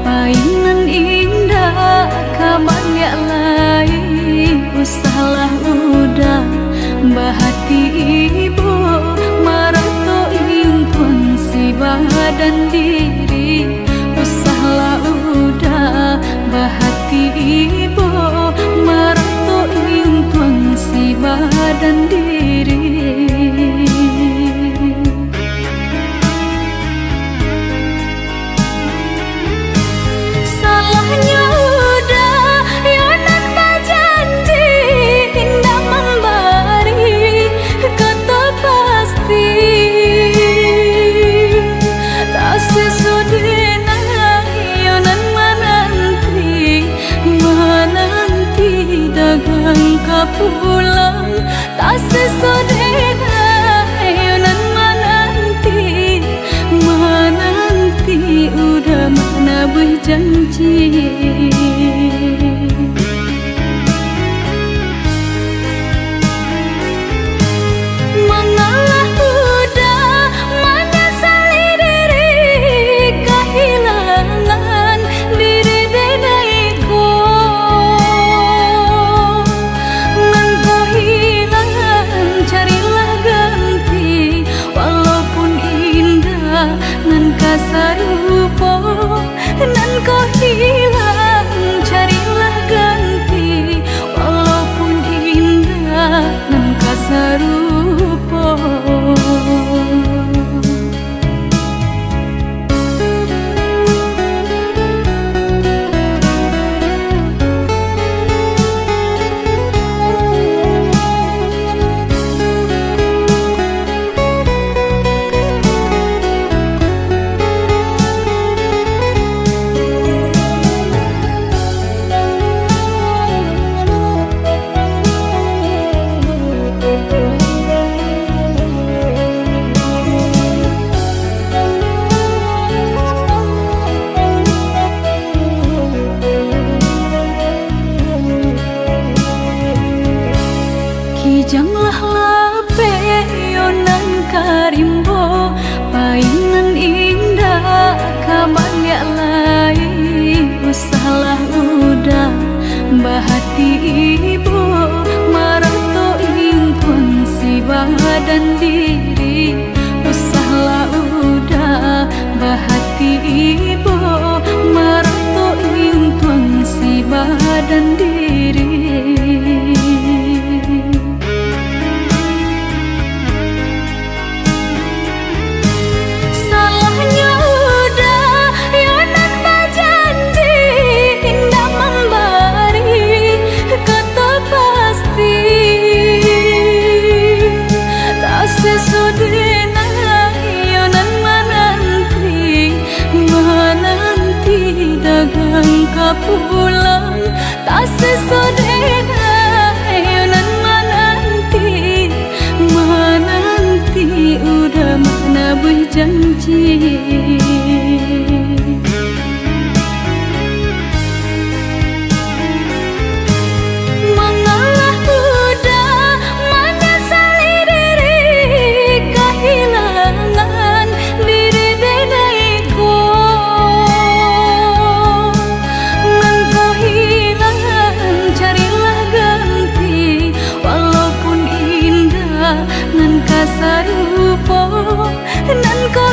painan indah kabanyak lain usahlah udah bahati ibu marato impun si badan diri usahlah udah bahati ibu marato impun si badan diri. Pulang tak sesodena ayonan menanti udah mana berjanji. Mengalah udah menyesali diri kehilangan diri denaiku. Carilah ganti walaupun indah nan kasarupo nan kau hilang. Carilah ganti walaupun indah nan kasarupo. Kijanglah lape yonan karimbo painan indah kabanyak lain usahlah udah bahati ibu marato impun si badan diri usahlah udah bahati ibu marato impun si badan diri. Pulang tak sesodena ayonan menanti udah mana berjanji. Mengalah udah menyesali diri kehilangan diri denaiku. Carilah ganti walaupun indah nan kasarupo nan kau